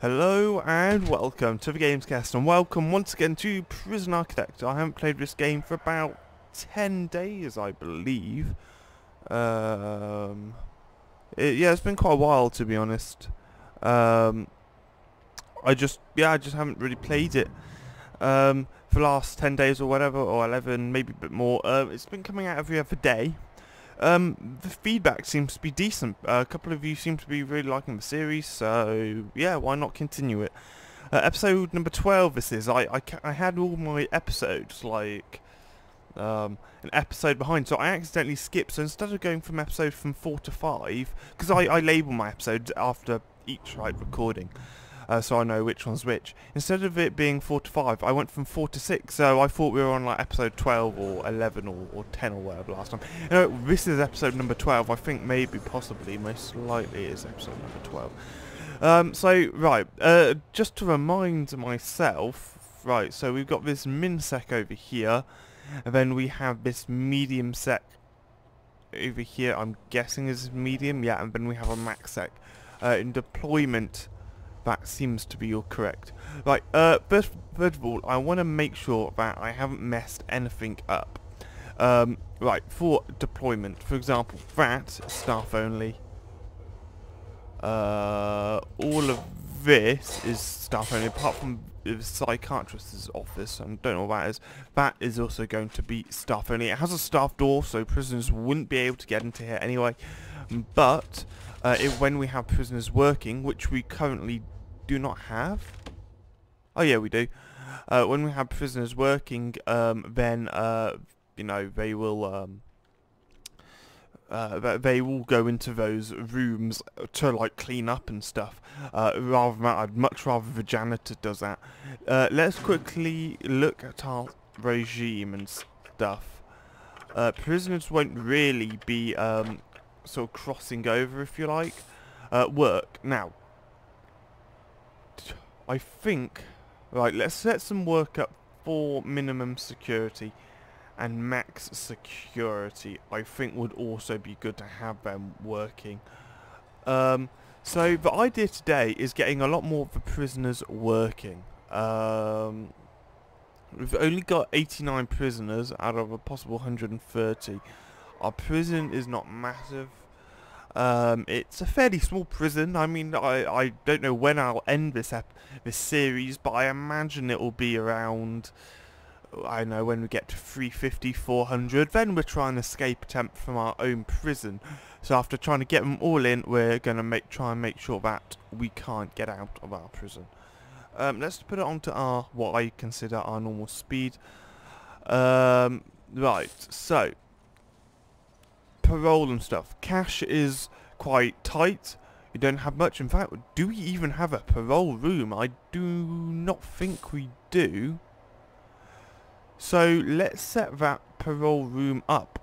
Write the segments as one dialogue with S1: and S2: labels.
S1: Hello and welcome to the Gamescast, and welcome once again to Prison Architect. I haven't played this game for about 10 days, I believe. It's been quite a while, to be honest. I just haven't really played it for the last 10 days or whatever, or 11, maybe a bit more. It's been coming out every other day. The feedback seems to be decent. A couple of you seem to be really liking the series, so yeah, why not continue it? Episode number 12 this is. I had all my episodes, like, an episode behind, so I accidentally skipped, so instead of going from 4 to 5, because I label my episodes after each, like, recording, so I know which one's which. Instead of it being 4 to 5, I went from 4 to 6, so I thought we were on like episode 12 or 11 or 10 or whatever last time. You know, this is episode number 12, I think maybe, possibly, most likely is episode number 12. Right, just to remind myself, right, so we've got this min sec over here, and then we have this medium sec over here, I'm guessing is medium, yeah, and then we have a max sec. In deployment, that seems to be all correct. Right, first of all, I want to make sure that I haven't messed anything up. Right, for deployment, for example, that, staff only. All of this is staff only, apart from the psychiatrist's office, and don't know what that is. That is also going to be staff only. It has a staff door, so prisoners wouldn't be able to get into here anyway. But when we have prisoners working, which we currently do not have. Oh yeah, we do. When we have prisoners working, then you know, they will go into those rooms to like clean up and stuff. Rather than that, I'd much rather the janitor does that. Let's quickly look at our regime and stuff. Prisoners won't really be sort of crossing over, if you like. Work now. I think, right, let's set some work up for minimum security, and max security I think would also be good to have them working. So the idea today is getting a lot more of the prisoners working. We've only got 89 prisoners out of a possible 130. Our prison is not massive. It's a fairly small prison. I mean, I don't know when I'll end this series, but I imagine it will be around, I don't know, when we get to 350, 400. Then we're trying to escape attempt from our own prison. So after trying to get them all in, we're going to try and make sure that we can't get out of our prison. Let's put it onto our, what I consider our normal speed. Right, so parole and stuff. Cash is quite tight. We don't have much. In fact, do we even have a parole room? I do not think we do. So let's set that parole room up.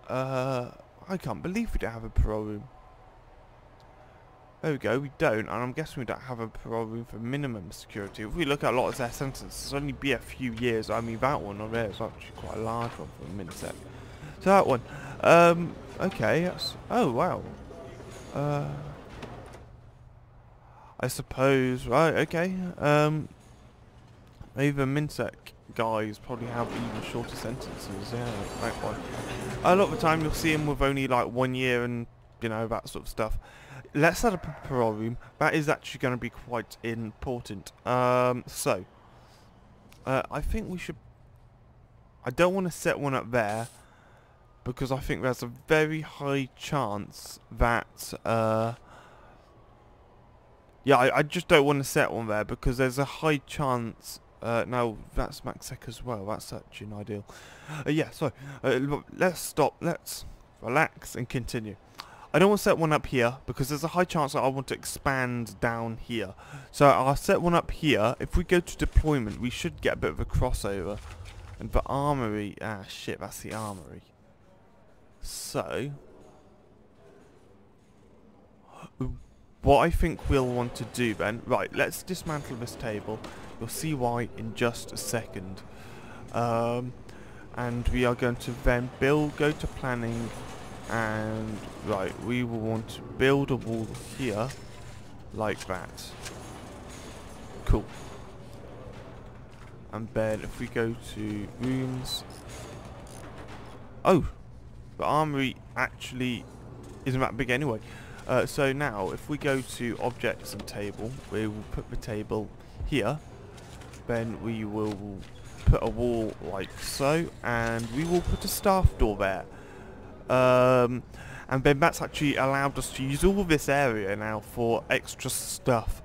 S1: I can't believe we don't have a parole room. There we go, we don't, and I'm guessing we don't have a parole room for minimum security. If we look at a lot of their sentences, it's only be a few years. I mean, that one over there is actually quite a large one for a min-sec. So that one, okay, that's, oh wow. I suppose, right, okay, maybe the min-sec guys probably have even shorter sentences, yeah, that one. A lot of the time you'll see them with only like 1 year and, you know, that sort of stuff. Let's set up a parole room. That is actually going to be quite important. I think we should, I don't want to set one up there, because I think there's a very high chance that, yeah, I just don't want to set one there, because there's a high chance, no, that's MaxSec as well, that's actually an ideal. Yeah, so, let's stop, let's relax and continue. I don't want to set one up here, because there's a high chance that I want to expand down here. So I'll set one up here. If we go to deployment, we should get a bit of a crossover. And the armory, ah shit, that's the armory. So, what I think we'll want to do then, right, let's dismantle this table. You'll see why in just a second. And we are going to then go to planning, and right, we will want to build a wall here, like that. Cool. And then if we go to rooms, oh, the armory actually isn't that big anyway. So now if we go to objects and table, we will put the table here. Then we will put a wall like so, and we will put a staff door there. And then that's actually allowed us to use all of this area now for extra stuff.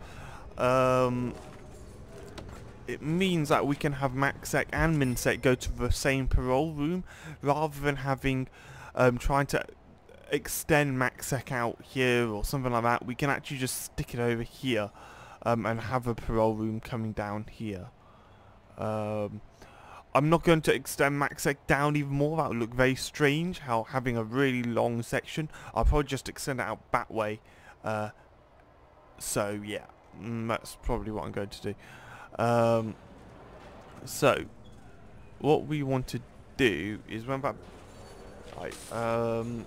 S1: It means that we can have MaxSec and MinSec go to the same parole room, rather than having trying to extend MaxSec out here or something like that. We can actually just stick it over here and have a parole room coming down here. I'm not going to extend MaxSec down even more. That would look very strange, how having a really long section. I'll probably just extend it out that way. So yeah, that's probably what I'm going to do. So what we want to do is run back. Right, let's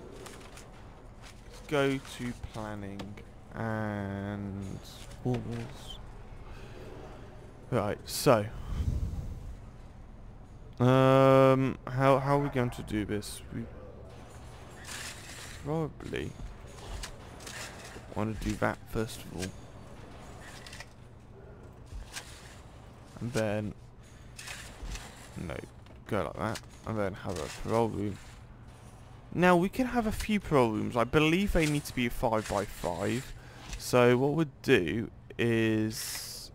S1: go to planning and walls. Right, so how are we going to do this? We probably want to do that first of all, and then no, go like that, and then have a parole room. Now we can have a few parole rooms. I believe they need to be 5 by 5. So what we'll do is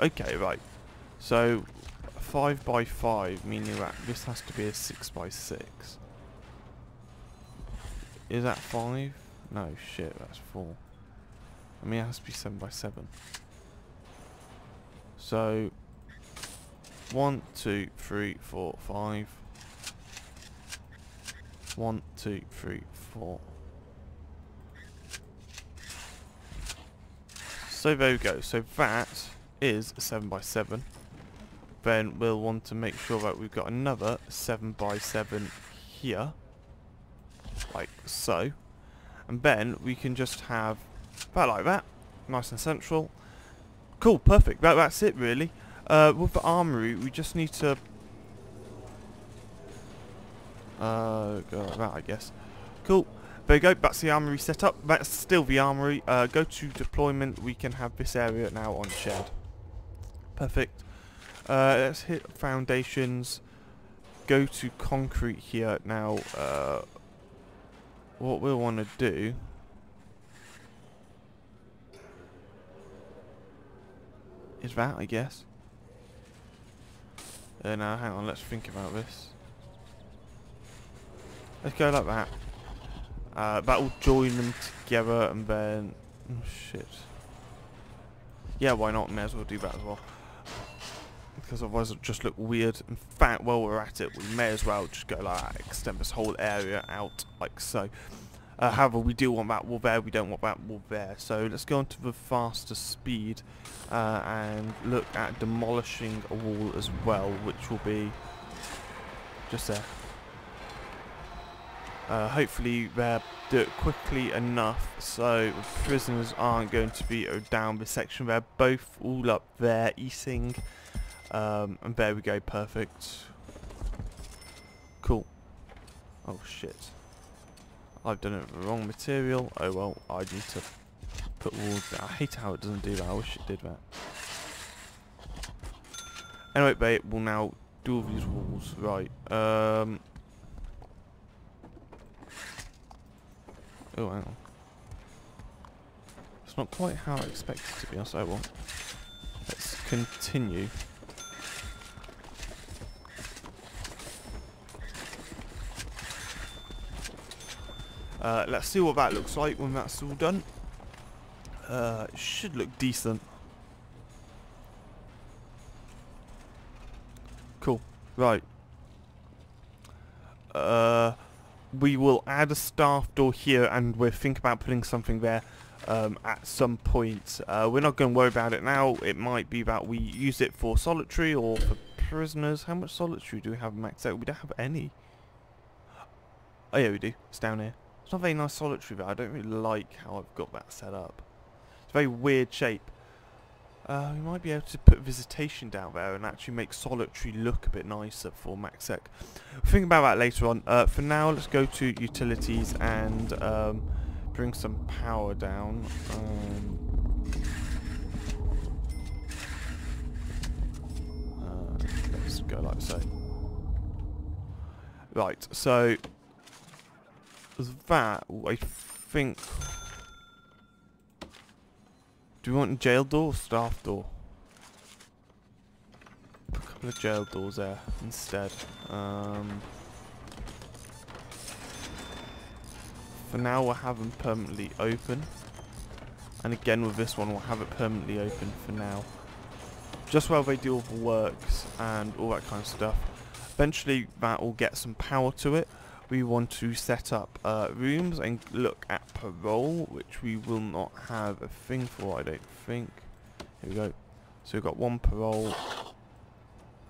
S1: okay, right. So 5 by 5, meaning that this has to be a 6 by 6. Is that 5? No, shit, that's 4. I mean, it has to be 7 by 7. So 1, 2, 3, 4, 5. 1, 2, 3, 4. So there we go. So that is 7 by 7. Then we'll want to make sure that we've got another 7 by 7 here, like so, and then we can just have that like that, nice and central. Cool, perfect. That's it really. With the armory, we just need to go like that, I guess. Cool. There you go. That's the armory set up. That's still the armory. Go to deployment. We can have this area now on shared. Perfect. Let's hit foundations. Go to concrete here now. What we'll want to do is that, I guess. Now, hang on, let's think about this. Let's go like that. That will join them together, and then... oh, shit. Yeah, why not? May as well do that as well. Because otherwise it'll just look weird. In fact, while we're at it, we may as well just go like that, extend this whole area out like so. However, we do want that wall there, we don't want that wall there. So let's go on to the faster speed and look at demolishing a wall as well, which will be just there. Hopefully they'll do it quickly enough so prisoners aren't going to be down this section. They're both all up there eating. And there we go, perfect. Cool. Oh shit. I've done it with the wrong material. Oh well, I need to put walls down. I hate how it doesn't do that. I wish it did that. Anyway, babe, we'll now do all these walls. Right. Oh, hang on. It's not quite how I expected it to be honest. Oh well. Let's continue. Let's see what that looks like when that's all done. It should look decent. Cool. Right. We will add a staff door here, and we'll think about putting something there at some point. We're not going to worry about it now. It might be that we use it for solitary or for prisoners. How much solitary do we have maxed out? We don't have any. Oh yeah, we do. It's down here. It's not very nice solitary, but I don't really like how I've got that set up. It's a very weird shape. We might be able to put visitation down there and actually make solitary look a bit nicer for MaxSec. We'll think about that later on. For now, let's go to utilities and bring some power down. Let's go like so. Right, so that, I think... Do we want a jail door or staff door? Put a couple of jail doors there instead. For now we'll have them permanently open. And again with this one we'll have it permanently open for now. Just while they do all the works and all that kind of stuff. Eventually that will get some power to it. We want to set up rooms and look at parole, which we will not have a thing for, I don't think. Here we go. So we've got one parole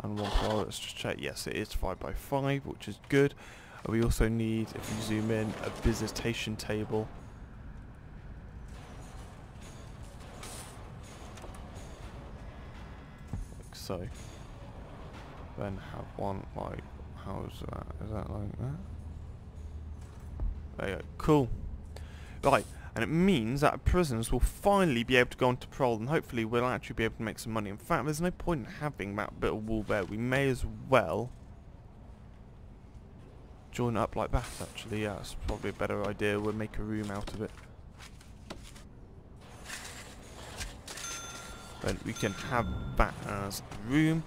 S1: and one parole. Let's just check. Yes, it is 5x5, which is good. We also need, if you zoom in, a visitation table. Like so. Then have one like, how is that? Is that like that? There you go. Cool. Right, and it means that prisoners will finally be able to go onto parole, and hopefully we'll actually be able to make some money. In fact, there's no point in having that bit of wall there. We may as well join it up like that, actually. Yeah, that's probably a better idea. We'll make a room out of it. Then we can have that as a room.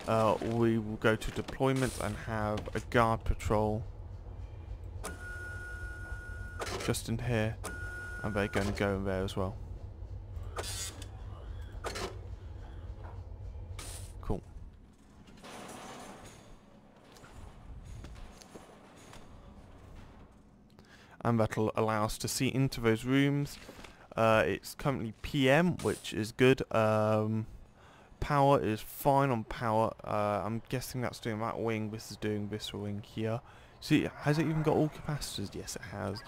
S1: We will go to deployment and have a guard patrol just in here, and they're going to go in there as well. Cool. And that'll allow us to see into those rooms. It's currently PM, which is good. Power is fine on power. I'm guessing that's doing that wing. This is doing this wing here. See, has it even got all capacitors? Yes, it has.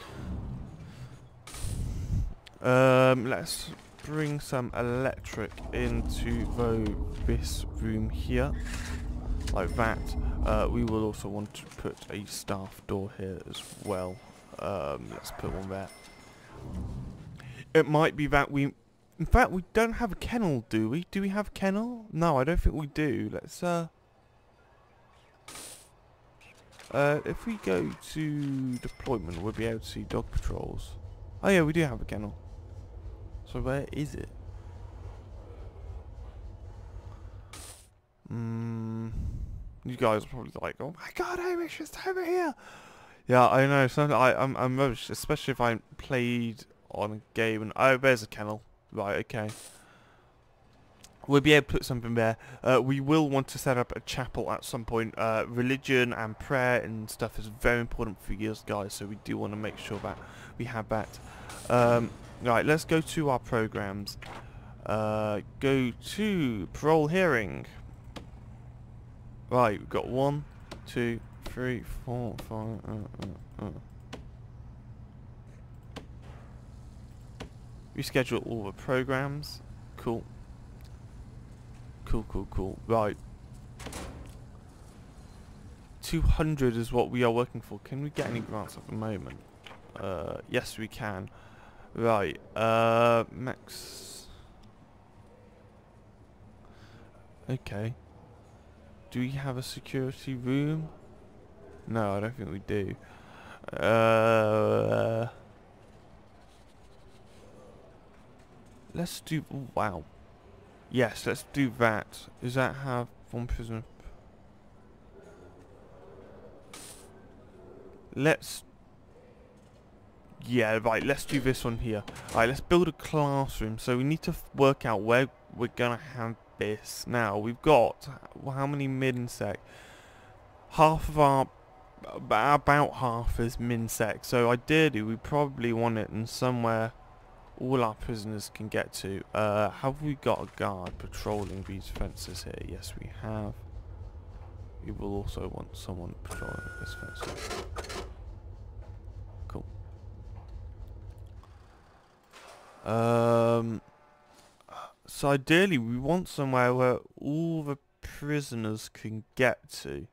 S1: Let's bring some electric into this room here, like that. We will also want to put a staff door here as well. Let's put one there. It might be that we... In fact, we don't have a kennel, do we? Do we have a kennel? No, I don't think we do. Let's, if we go to deployment, we'll be able to see dog patrols. Oh yeah, we do have a kennel. So where is it? You guys are probably like, oh my god, Hamish, it's over here! Yeah, I know. Sometimes I'm rubbish, especially if I played on a game and... Oh, there's a kennel. Right, okay. We'll be able to put something there. We will want to set up a chapel at some point. Religion and prayer and stuff is very important for you guys, so we do want to make sure that we have that. Right, let's go to our programs. Go to parole hearing. Right, we've got 1, 2, 3, 4, 5. Reschedule all the programs. Cool. Cool. Right. 200 is what we are working for. Can we get any grants at the moment? Yes, we can. Right. Max. Okay. Do we have a security room? No, I don't think we do. Let's do... Oh, wow. Yes, let's do that. Does that have one prisoner? Let's... Yeah, right, let's do this one here. Alright, let's build a classroom. So we need to work out where we're going to have this. Now, we've got... How many MinSec? Half of our... About half is MinSec. So ideally, we probably want it in somewhere all our prisoners can get to. Have we got a guard patrolling these fences here? Yes, we have. We will also want someone patrolling this fence. So ideally we want somewhere where all the prisoners can get to.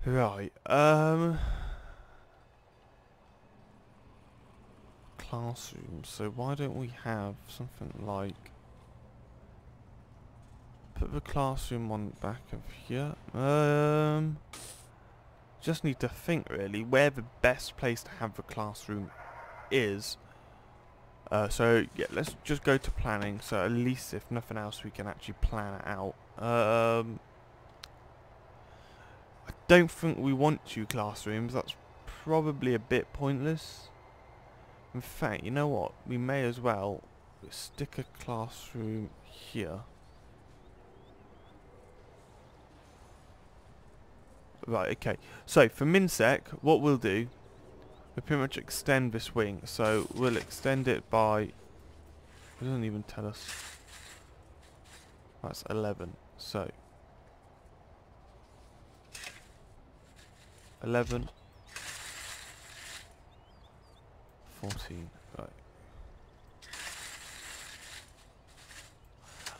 S1: Right, classroom. So why don't we have something like, put the classroom on the back of here. Just need to think really where the best place to have the classroom is. So yeah, let's just go to planning. So at least if nothing else, we can actually plan it out. I don't think we want 2 classrooms. That's probably a bit pointless. In fact, you know what? We may as well stick a classroom here. Right, okay. So for MinSec, what we'll do, we'll pretty much extend this wing. So we'll extend it by, it doesn't even tell us. That's 11. So 11, 14, right.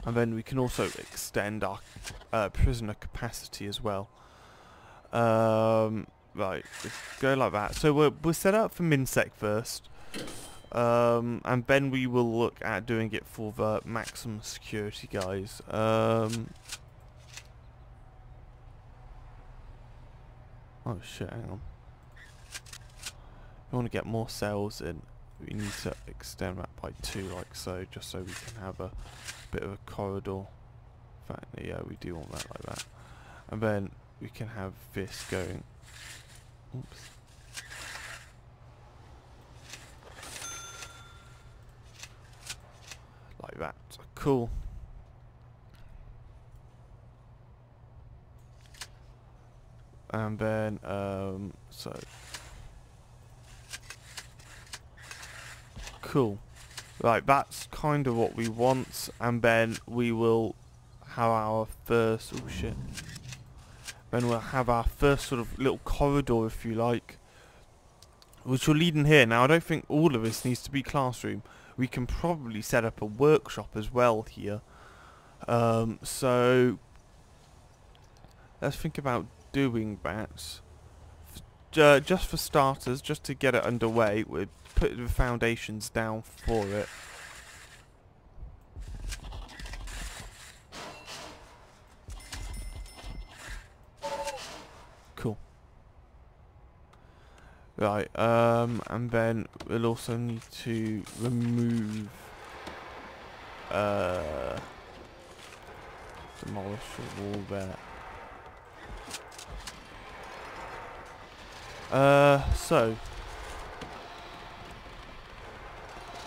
S1: And then we can also extend our prisoner capacity as well. Right, let's go like that. So we'll set up for MinSec first. And then we will look at doing it for the maximum security guys. Oh shit, hang on. We want to get more cells in. We need to extend that by 2 like so, just so we can have a bit of a corridor. In fact, yeah, we do want that like that. And then we can have this going. Oops. Like that. Cool. And then, so. Cool. Right, that's kind of what we want. And then we will have our first, oh shit. Then we'll have our first sort of little corridor, if you like, which will lead in here. Now, I don't think all of this needs to be classroom. We can probably set up a workshop as well here. So let's think about doing that. Just for starters, just to get it underway, we'll put the foundations down for it. Cool. Right, and then we'll also need to remove demolish the wall there. So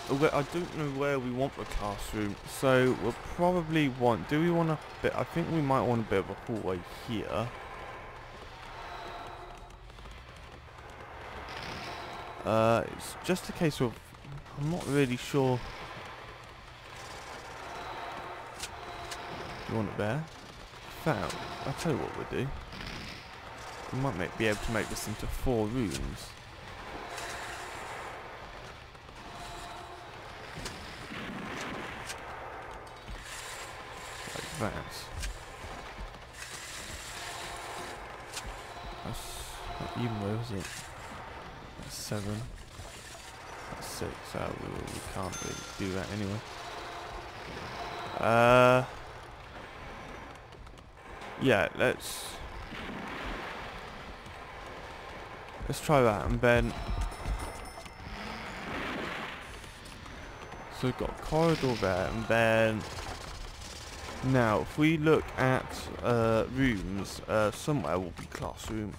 S1: I don't know where we want the classroom, so we'll probably want, do we want a bit, I think we might want a bit of a hallway here. It's just a case of, I'm not really sure. You want it there? Found. I'll tell you what we'll do. We might be able to make this into 4 rooms. Like that. That's not even though, is it? That's 7. That's 6. We can't really do that anyway. Yeah, let's try that, and then so we've got a corridor there, and then now if we look at rooms, somewhere will be classroom.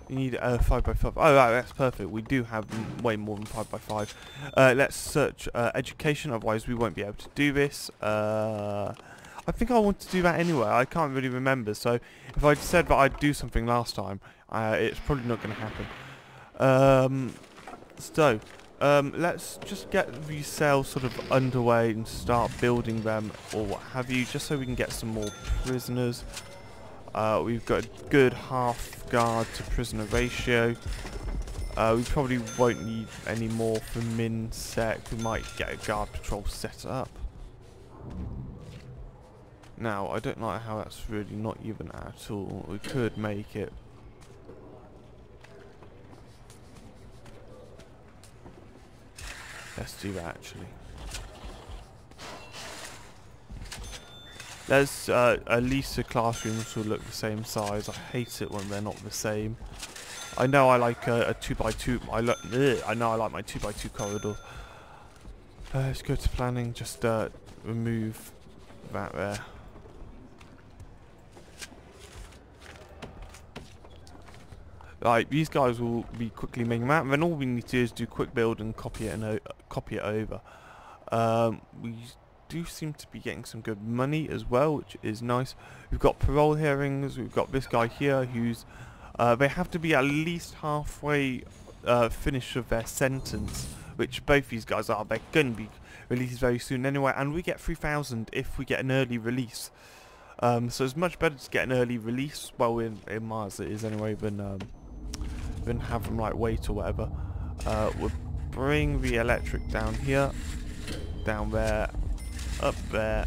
S1: You need 5x5. Oh right, that's perfect. We do have way more than 5x5. Let's search education, otherwise we won't be able to do this. I think I want to do that anyway. I can't really remember. So if I said that I'd do something last time, it's probably not going to happen. Let's just get these cells sort of underway and start building them or what have you, just so we can get some more prisoners. We've got a good half guard to prisoner ratio. We probably won't need any more for min sec. We might get a guard patrol set up. Now, I don't like how that's really not even at all. We could make it. Let's do that actually. There's at least the classrooms will look the same size. I hate it when they're not the same. I know I like a 2x2. I know I like my 2x2 corridor. Let's go to planning. Just remove that there. Right, these guys will be quickly making that. And then all we need to do is do quick build and copy it and copy it over. We do seem to be getting some good money as well, which is nice. We've got parole hearings. We've got this guy here who's they have to be at least halfway finished with their sentence, which both these guys are. They're going to be released very soon anyway, and we get 3,000 if we get an early release. So it's much better to get an early release, well, in Mars it is anyway, than have them like wait or whatever. We'll bring the electric down here, down there, up there,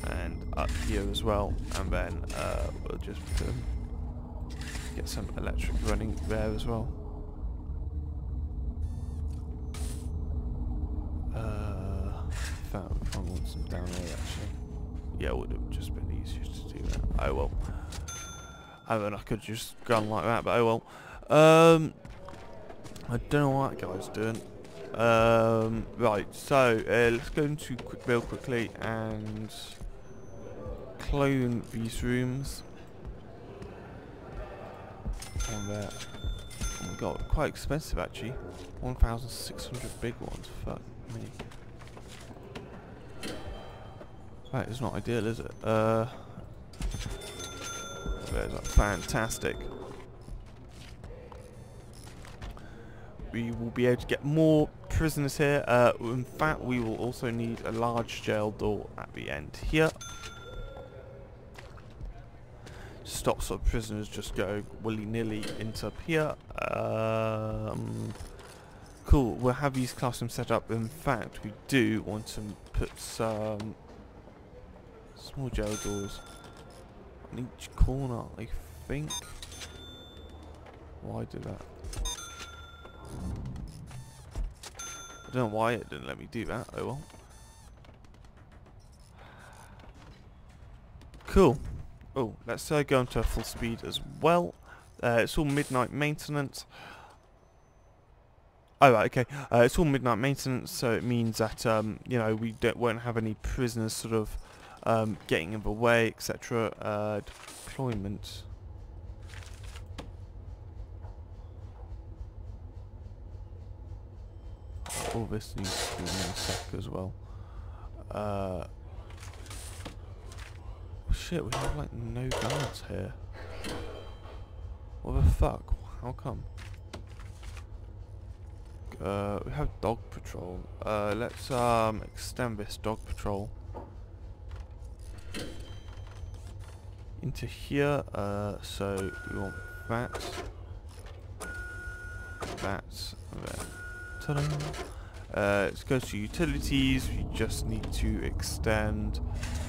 S1: and up here as well, and then we'll just get some electric running there as well. If I want some down there actually. Yeah, it would have just been easier to do that. Oh well. And then I could just gone like that, but oh well. I don't know what that guy's doing. Right, so let's go into quick build quickly and clone these rooms. On there. Oh my god, quite expensive actually. 1,600 big ones. Fuck me. That is not ideal, is it? There's that. Fantastic. We will be able to get more prisoners here. In fact, we will also need a large jail door at the end here. Stop sort of prisoners just go willy-nilly into up here. Cool, we'll have these classrooms set up. In fact, we do want to put some small jail doors on each corner, I think. Why did that? I don't know why it didn't let me do that. Oh well. Cool. Oh, let's go into full speed as well. It's all midnight maintenance. Oh, right, okay. It's all midnight maintenance, so it means that you know, we won't have any prisoners sort of getting in the way, etc. Deployment. All this needs to be in a sec as well. Shit, we have like no guards here. What the fuck? How come? We have dog patrol. Let's extend this dog patrol into here. So we want that, and then ta-da. Let's go to utilities. We just need to extend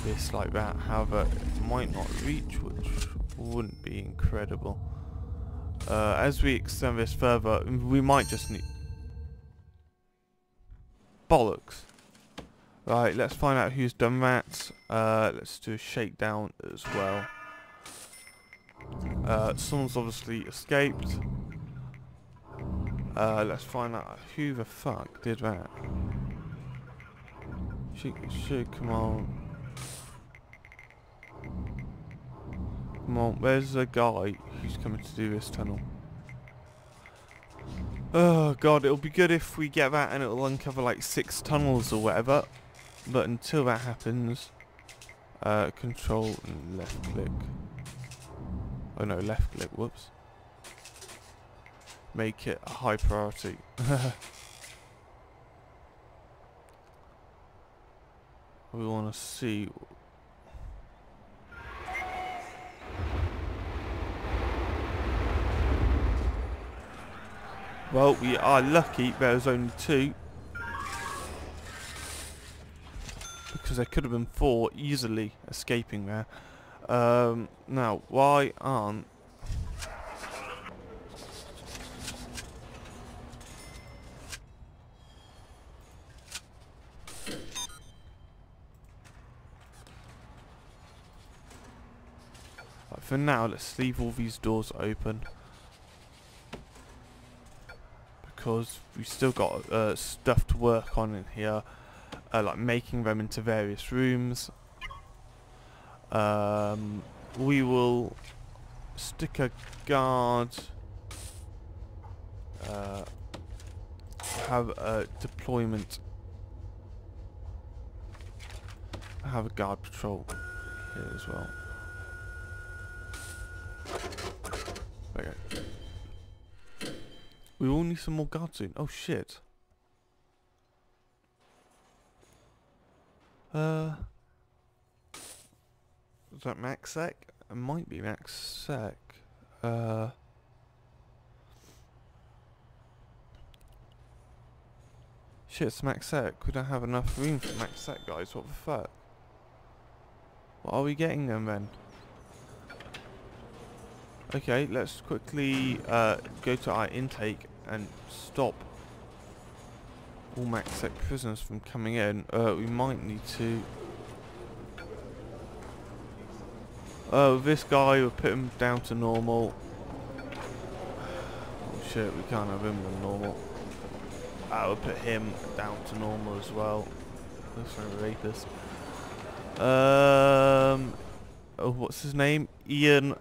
S1: this like that. However, it might not reach, which wouldn't be incredible. As we extend this further, we might just need... Bollocks. Right, let's find out who's done that. Let's do a shakedown as well. Someone's obviously escaped. Let's find out who the fuck did that. Should come on. Come on, where's the guy who's coming to do this tunnel? Oh god, it'll be good if we get that and it'll uncover like 6 tunnels or whatever. But until that happens, control and left click. Oh no, left click, whoops. Make it a high priority. We want to see. Well, we are lucky there's only 2. Because there could have been 4 easily escaping there. Now, why aren't... Right, for now, let's leave all these doors open. Because we've still got stuff to work on in here. Like making them into various rooms. We will stick a guard, have a deployment, have a guard patrol here as well. Okay. We will need some more guards soon. Oh shit. Is that max sec? It might be max sec. Shit, it's max sec. We don't have enough room for max sec, guys. What the fuck? What are we getting then? Okay, let's quickly go to our intake and stop all max sec prisoners from coming in. We might need to... Oh, this guy, we'll put him down to normal. Oh shit, we can't have him on normal. We'll put him down to normal as well. Looks like a rapist. Oh, what's his name? Ian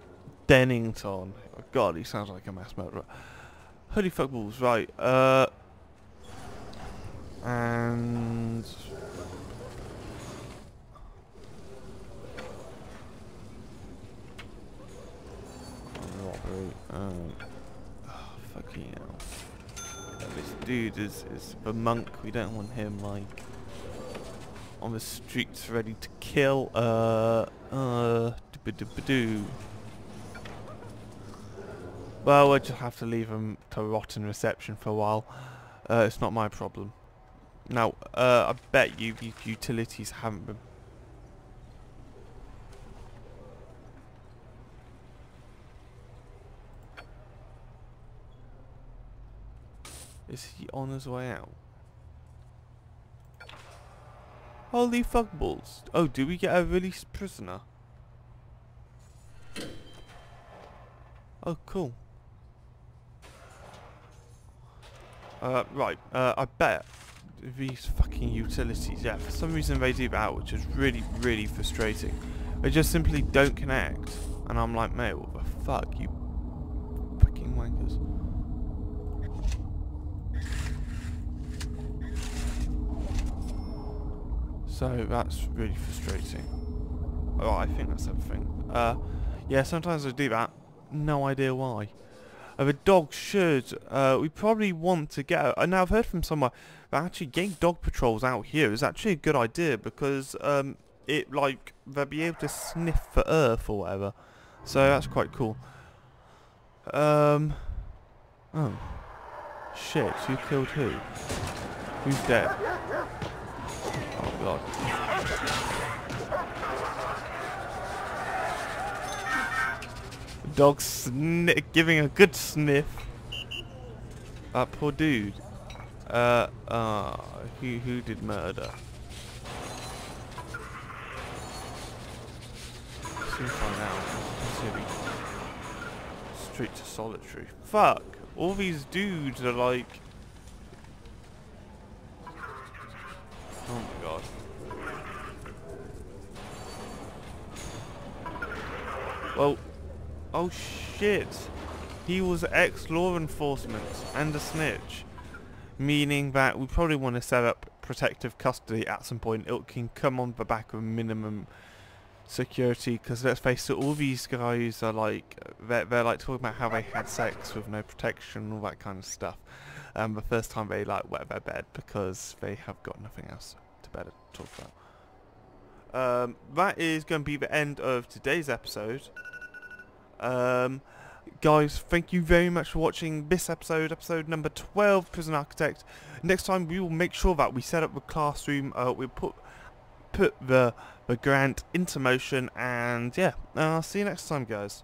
S1: Dennington. Oh god, he sounds like a mass murderer. Holy fuck balls, right. And... robbery. Oh, fucking hell. Yeah, this dude is the monk. We don't want him, like, on the streets ready to kill. Doo-ba-doo-ba-doo. Well, we'll just have to leave him to rot in reception for a while. It's not my problem. Now, I bet you these utilities haven't been... Is he on his way out? Holy fuck balls. Oh, do we get a released prisoner? Oh, cool. Right, I bet these fucking utilities, yeah, for some reason they do that, which is really, really frustrating. They just simply don't connect. And I'm like, mate, what the fuck, you fucking wankers. So that's really frustrating. Oh, I think that's everything. Yeah, sometimes I do that. No idea why. The dog should, we probably want to get, now I've heard from somewhere that actually getting dog patrols out here is actually a good idea because, it, like, they'll be able to sniff for earth or whatever. So that's quite cool. Oh. Shit, who killed who? Who's dead? Oh god. Dog giving a good sniff. That poor dude. Who did murder? Soon find out. Straight to solitary. Fuck! All these dudes are like... Oh my god. Well... Oh shit! He was ex-law enforcement and a snitch. Meaning that we probably want to set up protective custody at some point. It can come on the back of minimum security, because let's face it, all these guys are like, they're like talking about how they had sex with no protection, all that kind of stuff. The first time they like wet their bed because they have got nothing else to better talk about. That is going to be the end of today's episode. guys, thank you very much for watching this episode number 12, Prison Architect. Next time we will make sure that we set up the classroom, we'll put the grant into motion, and yeah, I'll see you next time, guys.